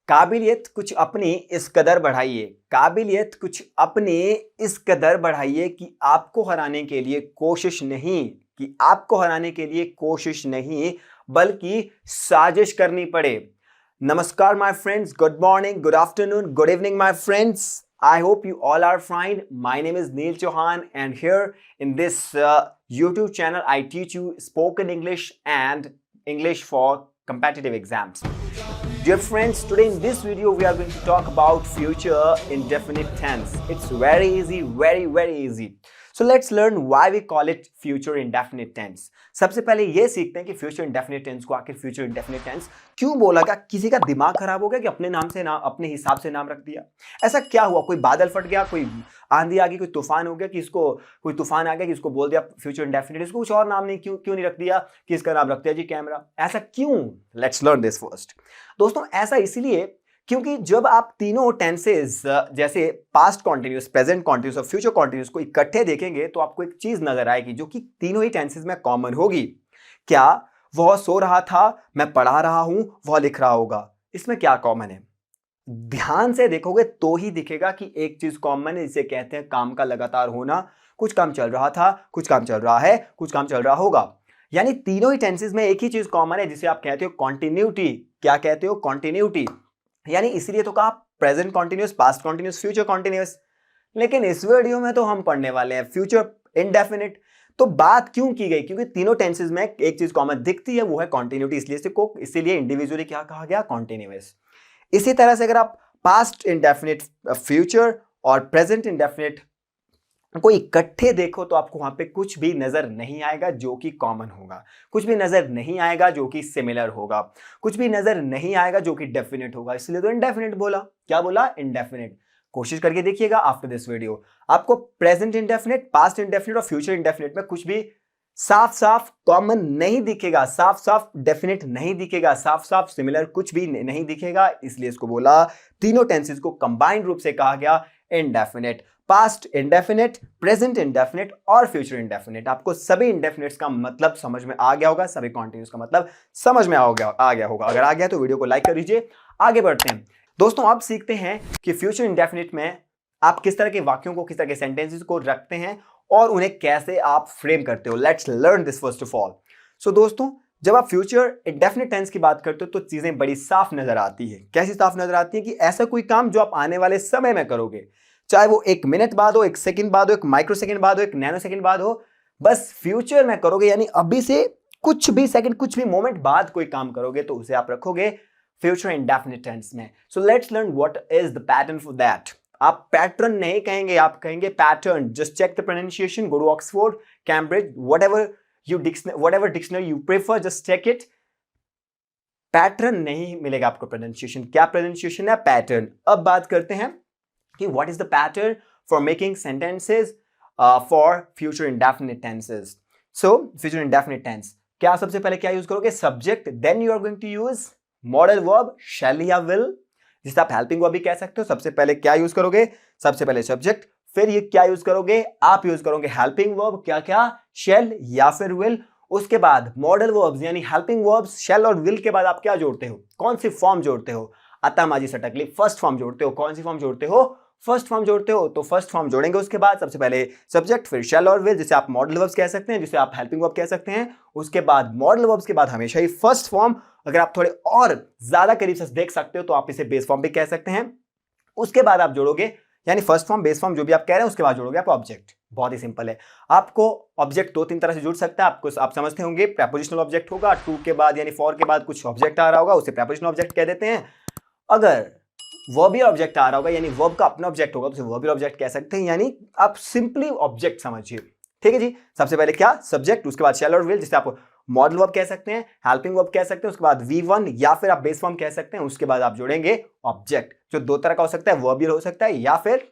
काबिलियत कुछ अपनी इस कदर बढ़ाइए, काबिलियत कुछ अपनी इस कदर बढ़ाइए कि आपको हराने के लिए कोशिश नहीं, बल्कि साजिश करनी पड़े। नमस्कार my friends, good morning, good afternoon, good evening my friends. I hope you all are fine. My name is Neil Chauhan and here in this YouTube channel I teach you spoken English and English for competitive exams. Dear friends, today in this video we are going to talk about future indefinite tense. It's very easy, very easy. So let's learn why we call it future indefinite tense. सबसे पहले ये सीखते हैं कि future indefinite tense को आखिर future indefinite tense क्यों बोला गया। किसी का दिमाग खराब हो गया कि अपने नाम से नाम अपने हिसाब से नाम रख दिया। ऐसा क्या हुआ? कोई बादल फट गया, कोई आंधी आ गई, कोई तूफान हो गया कि इसको कोई तूफान आ गया कि इसको बोल दिया फ्यूचर इंडेफिनिट, इसको कुछ और नाम नहीं क्यों नहीं रख दिया कि इसका नाम रख दिया जी कैमरा। ऐसा क्यों? Let's learn this first. दोस्तों ऐसा इसलिए क्योंकि जब आप तीनों टेंसेस जैसे पास्ट कॉन्टिन्यूस, प्रेजेंट कॉन्टिन्यूस और फ्यूचर कॉन्टिन्यूस को इकट्ठे देखेंगे तो आपको एक चीज नजर आएगी जो कि तीनों ही टेंसेस में कॉमन होगी। क्या? वह सो रहा था, मैं पढ़ा रहा हूं, वह लिख रहा होगा। इसमें क्या कॉमन है? ध्यान से देखोगे तो ही दिखेगा कि एक चीज कॉमन है, जिसे कहते हैं काम का लगातार होना। कुछ काम चल रहा था, कुछ काम चल रहा है, कुछ काम चल रहा होगा। यानी तीनों ही टेंसेस में एक ही चीज कॉमन है जिसे आप कहते हो कॉन्टिन्यूटी। क्या कहते हो? कॉन्टिन्यूटी। यानी इसलिए तो कहा present continuous, past continuous, future continuous. लेकिन इस वीडियो में तो हम पढ़ने वाले हैं फ्यूचर इंडेफिनिट। तो बात क्यों की गई? क्योंकि तीनों टेंसेस में एक चीज कॉमन दिखती है, वो है कॉन्टिन्यूटी। इसीलिए इंडिविजुअली क्या कहा गया? कॉन्टिन्यूअस। इसी तरह से अगर आप पास्ट इंडेफिनिट, फ्यूचर और प्रेजेंट इंडेफिनिट को इकट्ठे देखो तो आपको वहां पे कुछ भी नजर नहीं आएगा जो कि कॉमन होगा, कुछ भी नजर नहीं आएगा जो कि सिमिलर होगा, कुछ भी नजर नहीं आएगा जो कि डेफिनेट होगा। इसलिए तो इंडेफिनिट बोला। क्या बोला? इंडेफिनिट। कोशिश करके देखिएगा आफ्टर दिस वीडियो, आपको प्रेजेंट इंडेफिनिट, पास्ट इंडेफिनिट और फ्यूचर इंडेफिनिट में कुछ भी साफ साफ कॉमन नहीं दिखेगा, साफ साफ डेफिनेट नहीं दिखेगा, साफ साफ सिमिलर कुछ भी नहीं दिखेगा। इसलिए इसको बोला, तीनों टेंसेस को कंबाइंड रूप से कहा गया indefinite. Past indefinite, present indefinite और फ्यूचर इंडेफिनिट। आपको सभी इंडेफिनिट्स का मतलब समझ में आ गया होगा, सभी कॉन्टिन्यूस का मतलब समझ में आ गया होगा। अगर आ गया तो वीडियो को लाइक कर दीजिए। आगे बढ़ते हैं दोस्तों, अब सीखते हैं कि फ्यूचर इंडेफिनिट में आप किस तरह के वाक्यों को, किस तरह के सेंटेंसेस को रखते हैं और उन्हें कैसे आप फ्रेम करते हो। Let's learn this first of all. So दोस्तों, जब आप फ्यूचर इंडेफिनिट टेंस की बात करते हो तो चीजें बड़ी साफ नजर आती है। कैसी साफ नजर आती है? कि ऐसा कोई काम जो आप आने वाले समय में करोगे, चाहे वो 1 मिनट बाद हो, 1 सेकंड बाद हो, 1 माइक्रो सेकंड बाद हो, 1 नैनो सेकंड बाद हो, बस फ्यूचर में करोगे। यानी अभी से कुछ भी सेकंड, कुछ भी मोमेंट बाद कोई काम करोगे तो उसे आप रखोगे फ्यूचर इंडेफिनिट टेंस में। So let's learn what is the pattern for that. आप पैटर्न नहीं कहेंगे, आप कहेंगे pattern. Just check the pronunciation, go to Oxford, Cambridge, whatever dictionary you prefer, just check it. Pattern नहीं मिलेगा आपको प्रोनाउंसिएशन। क्या प्रोनाउंसिएशन है? पैटर्न। अब बात करते हैं कि what is the pattern for making sentences for future indefinite tenses. So future indefinite tense, क्या सबसे पहले क्या यूज करोगे? Subject, then you are going to use modal verb shall या विल, जिसे आप हेल्पिंग वर्ब भी कह सकते हो। सबसे पहले क्या यूज करोगे? सबसे पहले सब्जेक्ट, फिर ये क्या यूज करोगे? आप यूज करोगे हेल्पिंग वर्ब। क्या क्या? शैल या फिर विल। उसके बाद मॉडल वर्ब्स यानी हेल्पिंग वर्ब्स शैल और विल के बाद आप क्या जोड़ते हो? कौन सी फॉर्म जोड़ते हो? अतः माजी सटकली, फर्स्ट फॉर्म जोड़ते हो। कौन सी फॉर्म जोड़ते हो? फर्स्ट फॉर्म जोड़ते हो। तो फर्स्ट फॉर्म जोड़ेंगे, उसके बाद सबसे पहले सब्जेक्ट, फिर शैल और विल, जिसे आप मॉडल वर्ब्स कह सकते हैं, जिसे आप हेल्पिंग वर्ब कह सकते हैं। उसके बाद मॉडल वर्ब्स के बाद हमेशा ही फर्स्ट फॉर्म। अगर आप थोड़े और ज्यादा करीब से देख सकते हो तो आप इसे बेस फॉर्म भी कह सकते हैं। उसके बाद आप जोड़ोगे, यानी फर्स्ट फॉर्म, बेस फॉर्म, जो भी आप कह रहे हैं, उसके बाद जोड़ोगे आप ऑब्जेक्ट। बहुत ही सिंपल है। आपको ऑब्जेक्ट 2-3 तरह से जुड़ सकता है। आपको आप समझते होंगे प्रेपोजिशनल ऑब्जेक्ट होगा, टू के बाद यानी फॉर के बाद कुछ ऑब्जेक्ट आ रहा होगा, उसे प्रेपोजिशनल ऑब्जेक्ट कह देते हैं। अगर वर्बी ऑब्जेक्ट आ रहा होगा यानी वर्ब का अपना ऑब्जेक्ट होगा तो उसे वर्बी ऑब्जेक्ट कह सकते हैं। यानी आप सिंपली ऑब्जेक्ट समझिए। ठीक है जी। सबसे पहले क्या? सब्जेक्ट, उसके बाद शैल और विल, जिसे आप मॉडल वर्ब कह सकते हैं, हेल्पिंग वर्ब कह सकते हैं। उसके बाद V1 या फिर आप बेस फॉर्म कह सकते हैं। उसके बाद आप जोड़ेंगे ऑब्जेक्ट, जो 2 तरह का हो सकता है, वर्बियल हो सकता है या फिर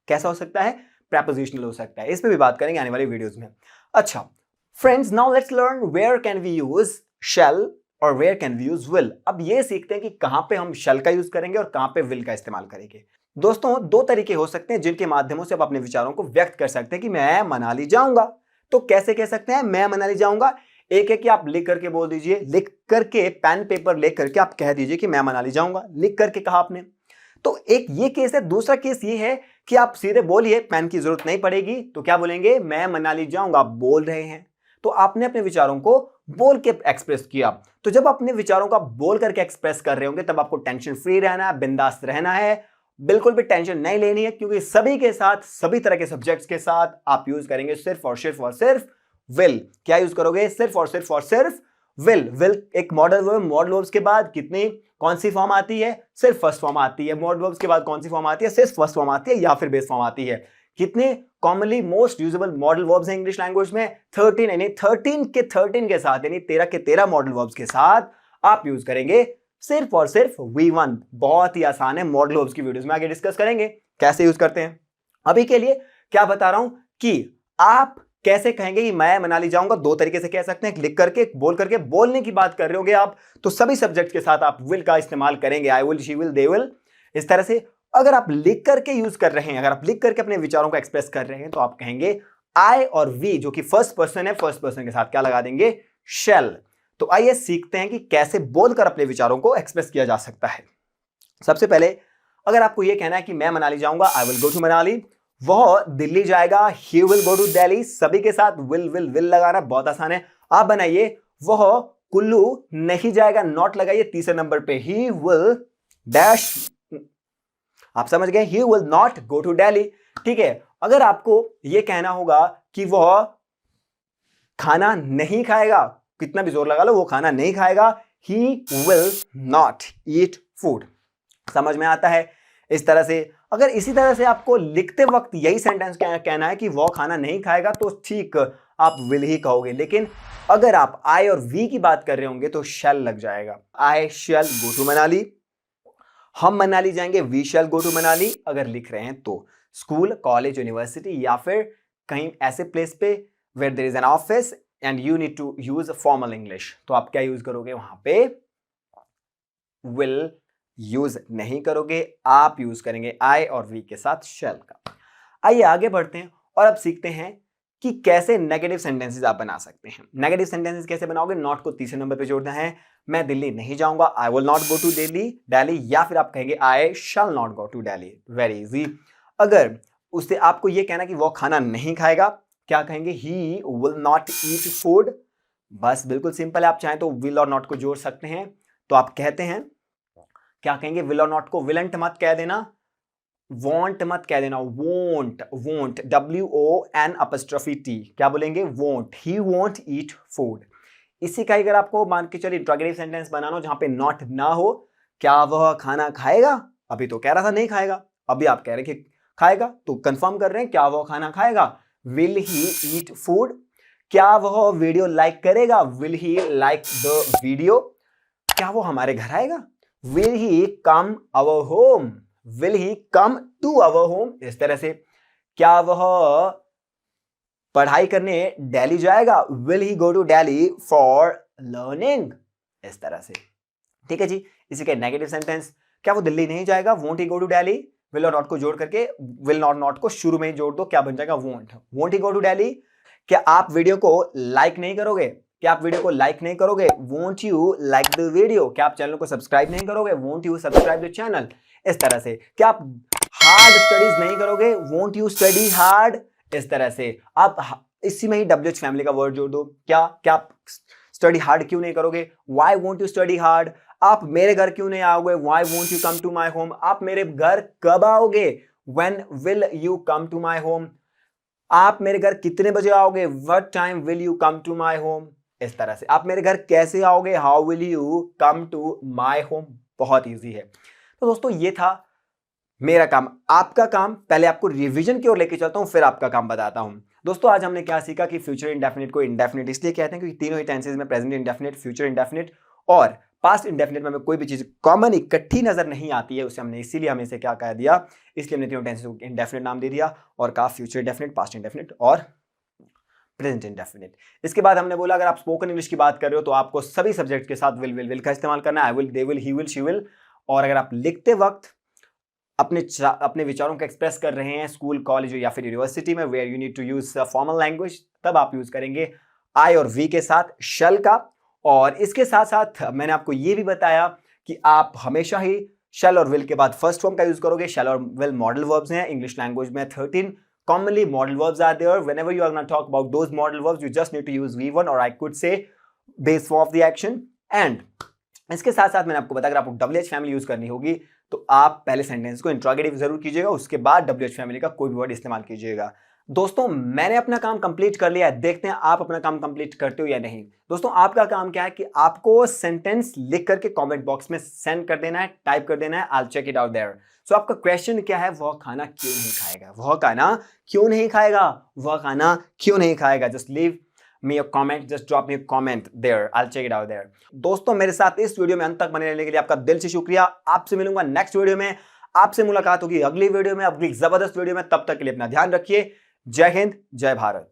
कैसा हो सकता है? प्रेपोजिशनल हो सकता है। इस पे भी बात करेंगे आने वाली वीडियोस में। अच्छा friends, now let's learn where can we use shall और where can we use will. अब ये सीखते हैं कि कहां पे हम शैल का यूज करेंगे और कहां पे विल का इस्तेमाल करेंगे। दोस्तों 2 तरीके हो सकते हैं जिनके माध्यमों से आप अपने विचारों को व्यक्त कर सकते हैं कि मैं मनाली जाऊंगा। तो कैसे कह सकते हैं मैं मनाली जाऊंगा? एक है कि आप लिख करके बोल दीजिए, लिख करके पेन पेपर ले करके आप कह दीजिए कि मैं मनाली जाऊंगा, लिख करके कहा आपने। तो एक ये केस है। दूसरा केस ये है कि आप सीधे बोलिए, पेन की जरूरत नहीं पड़ेगी, तो क्या बोलेंगे, मैं मनाली जाऊंगा, आप बोल रहे हैं। तो आपने अपने विचारों को बोल के एक्सप्रेस किया। तो जब अपने विचारों का बोल करके एक्सप्रेस कर रहे होंगे तब आपको टेंशन फ्री रहना है, बिंदास रहना है, बिल्कुल भी टेंशन नहीं लेनी है, क्योंकि सभी के साथ, सभी तरह के सब्जेक्ट्स के साथ आप यूज करेंगे सिर्फ और सिर्फ और सिर्फ विल। क्या यूज करोगे, सिर्फ और सिर्फ और सिर्फ विल। विल एक मॉडल वर्ब, मॉडल वर्ब्स के बाद कितनी कौन सी फॉर्म आती है, सिर्फ फर्स्ट फॉर्म आती है। मॉडल वर्ब्स के बाद कौन सी फॉर्म आती है, सिर्फ फर्स्ट फॉर्म आती है या फिर बेस फॉर्म आती है। कितने commonly most usable modal verbs हैं इंग्लिश लैंग्वेज में, 13। यानी 13 के साथ, यानी 13 के 13 मॉडल वर्ब्स के साथ आप यूज करेंगे सिर्फ और सिर्फ V1। बहुत ही आसान है, मॉडल वर्ब्स की वीडियोस में आगे डिस्कस करेंगे कैसे यूज करते हैं। अभी के लिए क्या बता रहा हूं कि आप कैसे कहेंगे कि मैं मनाली जाऊंगा। दो तरीके से कह सकते हैं, लिख करके, बोल करके। बोलने की बात कर रहे होंगे आप तो सभी सब्जेक्ट के साथ आप विल का इस्तेमाल करेंगे, I will, she will, they will, इस तरह से। अगर आप लिख करके यूज कर रहे हैं, अगर आप लिख करके अपने विचारों को एक्सप्रेस कर रहे हैं तो आप कहेंगे आई और वी, जो कि फर्स्ट पर्सन है, फर्स्ट पर्सन के साथ क्या लगा देंगे, शैल। तो आइए सीखते हैं कि कैसे बोलकर अपने विचारों को एक्सप्रेस किया जा सकता है। सबसे पहले अगर आपको यह कहना है कि मैं मनाली जाऊंगा, I will go to Manali, वह दिल्ली जाएगा, he will go to Delhi, सभी के साथ विल लगाना बहुत आसान है। आप बनाइए, वह कुल्लू नहीं जाएगा, नॉट लगाइए तीसरे नंबर पे, ही विल डैश, आप समझ गए, he will not go to Delhi. ठीक है। अगर आपको यह कहना होगा कि वह खाना नहीं खाएगा, कितना भी जोर लगा लो, वो खाना नहीं खाएगा, ही विल नॉट ईट फूड। समझ में आता है इस तरह से। अगर इसी तरह से आपको लिखते वक्त यही सेंटेंस कहना है कि वो खाना नहीं खाएगा तो ठीक, आप विल ही कहोगे। लेकिन अगर आप आई और वी की बात कर रहे होंगे तो शैल लग जाएगा। आई शैल गो टू मनाली, हम मनाली जाएंगे, we shall go to Manali. अगर लिख रहे हैं तो स्कूल, कॉलेज, यूनिवर्सिटी या फिर कहीं ऐसे प्लेस पे where there is an office and you need to use formal English, तो आप क्या यूज करोगे, वहां पे विल यूज नहीं करोगे, आप यूज करेंगे आई और वी के साथ शैल का। आइए आगे बढ़ते हैं और अब सीखते हैं कि कैसे नेगेटिव सेंटेंसेस आप बना सकते हैं। नेगेटिव सेंटेंसेस कैसे बनाओगे, नॉट को तीसरे नंबर पे जोड़ना है। मैं दिल्ली नहीं जाऊंगा, I will not go to Delhi, या फिर आप कहेंगे I shall not go to Delhi, very easy. अगर उससे आपको यह कहना कि वो खाना नहीं खाएगा, क्या कहेंगे, ही विल नॉट ईट फूड। बस बिल्कुल सिंपल है, आप चाहें तो विल और नॉट को जोड़ सकते हैं। तो आप कहते हैं, क्या कहेंगे, विल और नॉट को विलंट मत कह देना, वॉन्ट मत कह देना, वोंट, वोंट, WONT, क्या बोलेंगे, won't, he won't eat food. इसी का अगर आपको मान के चलिए इंट्रोगेटिव सेंटेंस बनाना हो जहां पे नॉट ना हो, क्या वह खाना खाएगा, अभी तो कह रहा था नहीं खाएगा, अभी आप कह रहे हैं कि खाएगा, तो कंफर्म कर रहे हैं क्या वह खाना खाएगा, विल ही ईट फूड। क्या वह वीडियो लाइक करेगा, will he like the video. क्या वो हमारे घर आएगा, will he come our home, will he come to our home. इस तरह से क्या वह पढ़ाई करने दिल्ली जाएगा, will he go to Delhi for learning, इस तरह से। ठीक है जी। इसी के नेगेटिव सेंटेंस, क्या वो दिल्ली नहीं जाएगा, won't he go to Delhi, will और नॉट को जोड़ करके, विल और नॉट को शुरू में ही जोड़ दो, क्या बन जाएगा, won't, won't he go to Delhi. क्या आप वीडियो को लाइक नहीं करोगे, क्या आप वीडियो को लाइक नहीं करोगे, won't you like the video. क्या आप चैनल को सब्सक्राइब नहीं करोगे, won't you subscribe the channel. इस तरह से। क्या आप हार्ड स्टडीज नहीं करोगे, वोंट यू स्टडी हार्ड। इस तरह से आप इसी में ही WH फैमिली का वर्ड जोड़ दो, क्या क्या आप स्टडी हार्ड क्यों नहीं करोगे, why won't you study hard. आप मेरे घर क्यों नहीं आओगे, why won't you come to my home. आप मेरे घर कब आओगे, when will you come to my home. आप मेरे घर कितने बजे आओगे, what time will you come to my home. इस तरह से। आप मेरे घर कैसे आओगे, how will you come to my home. बहुत इजी है। तो दोस्तों ये था मेरा काम। आपका काम, पहले आपको रिवीजन की ओर लेके चलता हूं, फिर आपका काम बताता हूं। दोस्तों आज हमने क्या सीखा कि फ्यूचर इंडेफिनिट को इंडेफिनिट इसलिए कहते हैं क्योंकि तीनों ही टेंसेस में, प्रेजेंट इंडेफिनिट, फ्यूचर इंडेफिनिट और पास्ट इंडेफिनिट में हमें कोई भी चीज कॉमन इकट्ठी नजर नहीं आती है, उसे हमने इसीलिए हमें इसे क्या कह दिया, इसलिए हमने तीनों टेंसेस को इंडेफिनिट नाम दे दिया और कहा फ्यूचर इंडेफिनिट, पास्ट इंडेफिनिट और प्रेजेंट इंडेफिनिट। इसके बाद हमने बोला अगर आप स्पोकन इंग्लिश की बात कर रहे हो तो आपको सभी सब्जेक्ट के साथ विल का इस्तेमाल करना है, I will, they will, he will, she will. और अगर आप लिखते वक्त अपने विचारों को एक्सप्रेस कर रहे हैं स्कूल, कॉलेज या फिर यूनिवर्सिटी में, where you need to use formal language, तब आप यूज करेंगे आई और वी के साथ शल का। और इसके साथ साथ मैंने आपको ये भी बताया कि आप हमेशा ही शल और विल के बाद फर्स्ट फॉर्म का यूज करोगे। शल और विल मॉडल वर्ब्स हैं। इंग्लिश लैंग्वेज में 13 commonly modal verbs are there. Whenever you are going to talk about those modal verbs, you just need to use V1 or I could say base form of the action. And इसके साथ साथ मैंने आपको बताया अगर आपको WH family use करनी होगी तो आप पहले सेंटेंस को इंट्रोगेटिव जरूर कीजिएगा, उसके बाद WH फैमिली का कोई भी वर्ड इस्तेमाल कीजिएगा। दोस्तों मैंने अपना काम कंप्लीट कर लिया है, देखते हैं आप अपना काम कंप्लीट करते हो या नहीं। दोस्तों आपका काम क्या है कि आपको सेंटेंस लिख करके कमेंट बॉक्स में सेंड कर देना है, टाइप कर देना है, I will check it out there. So आपका क्वेश्चन क्या है, वह खाना क्यों नहीं खाएगा, वह खाना क्यों नहीं खाएगा, वह खाना क्यों नहीं खाएगा। Just leave me a comment, just drop me a comment there, I'll check it out there। दोस्तों मेरे साथ इस वीडियो में अंत तक बने रहने के लिए आपका दिल से शुक्रिया। आपसे मिलूंगा नेक्स्ट वीडियो में, आपसे मुलाकात होगी अगली वीडियो में, अगली जबरदस्त वीडियो में। तब तक के लिए अपना ध्यान रखिए। जय हिंद, जय भारत।